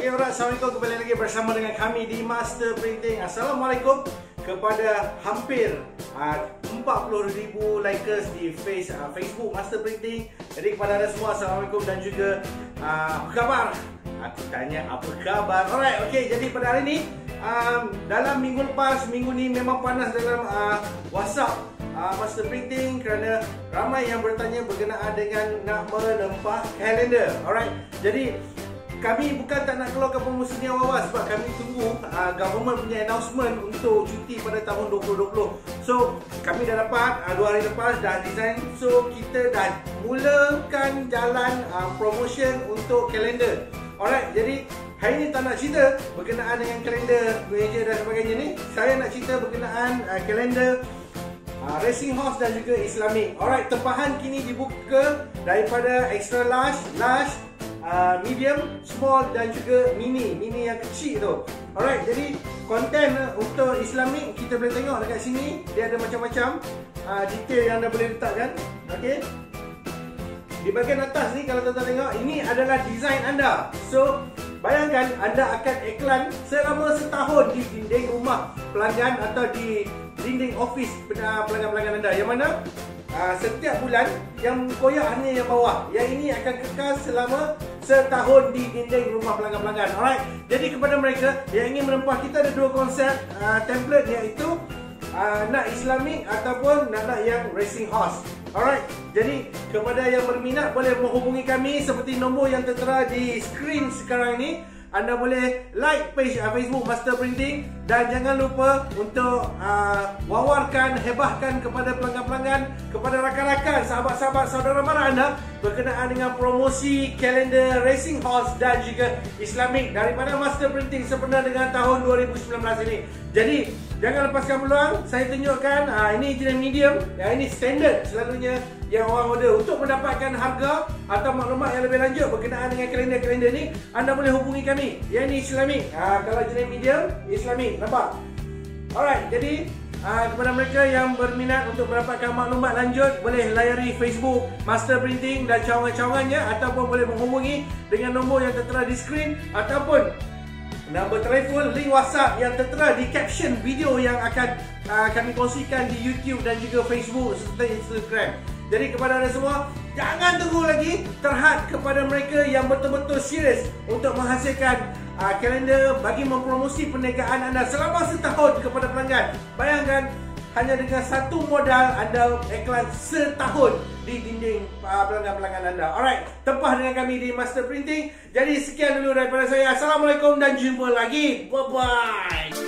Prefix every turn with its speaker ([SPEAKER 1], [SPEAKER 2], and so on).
[SPEAKER 1] Okey, alright. Assalamualaikum, kembali lagi bersama dengan kami di Master Printing. Assalamualaikum kepada hampir 40,000 likers di Facebook Master Printing. Jadi kepada anda semua, Assalamualaikum dan juga apa khabar? Aku tanya apa khabar. Alright, okey. Jadi pada hari ini, dalam minggu lepas, minggu ni memang panas dalam WhatsApp Master Printing kerana ramai yang bertanya berkenaan dengan nak menempah kalender. Alright. Jadi kami bukan tak nak keluarkan promosi ni awal-awal sebab kami tunggu government punya announcement untuk cuti pada tahun 2020. So kami dah dapat 2 hari lepas dah design. So kita dah mulakan jalan promotion untuk kalender. Alright, jadi hari ni tak nak cerita berkenaan dengan kalender meja dan sebagainya ni. Saya nak cerita berkenaan kalender racing horse dan juga Islamic. Alright, tempahan kini dibuka daripada extra large, medium, small dan juga mini yang kecil tu. Alright, jadi konten untuk Islamic kita boleh tengok dekat sini. Dia ada macam-macam detail yang anda boleh letakkan. Okey, di bahagian atas ni kalau tuan-tuan tengok, ini adalah design anda. So bayangkan anda akan iklan selama setahun di dinding rumah pelanggan atau di dinding office pelanggan-pelanggan anda, yang mana setiap bulan yang koyak hanya yang bawah. Yang ini akan kekal selama setahun di dinding rumah pelanggan-pelanggan. Alright. Jadi kepada mereka yang ingin menempah, kita ada dua konsep template, iaitu nak Islamic ataupun nak yang racing horse. Alright. Jadi kepada yang berminat boleh menghubungi kami seperti nombor yang tertera di skrin sekarang ini. Anda boleh like page Facebook Master Printing dan jangan lupa untuk wawarkan, hebahkan kepada pelanggan-pelanggan, kepada rakan-rakan, sahabat-sahabat, saudara mara anda berkenaan dengan promosi kalender racing horse dan juga Islamic daripada Master Printing sempena dengan tahun 2019 ini. Jadi jangan lepaskan peluang. Saya tunjukkan ini jenis medium, yang ini standard selalunya yang orang order. Untuk mendapatkan harga atau maklumat yang lebih lanjut berkenaan dengan kalender-kalender ni, anda boleh hubungi kami. Yang ni Islamic. Kalau jenis medium, Islamic. Nampak? Alright, jadi kepada mereka yang berminat untuk mendapatkan maklumat lanjut, boleh layari Facebook Master Printing dan cawangan-cawangannya, ataupun boleh menghubungi dengan nombor yang tertera di skrin, ataupun nombor telefon, link WhatsApp yang tertera di caption video yang akan kami kongsikan di YouTube dan juga Facebook serta Instagram. Jadi kepada anda semua, jangan tunggu lagi. Terhad kepada mereka yang betul-betul serius untuk menghasilkan kalender bagi mempromosi perniagaan anda selama setahun kepada pelanggan. Bayangkan, hanya dengan satu modal anda iklan setahun di dinding pelanggan-pelanggan anda. Alright, tempah dengan kami di Master Printing. Jadi sekian dulu daripada saya. Assalamualaikum dan jumpa lagi. Bye-bye.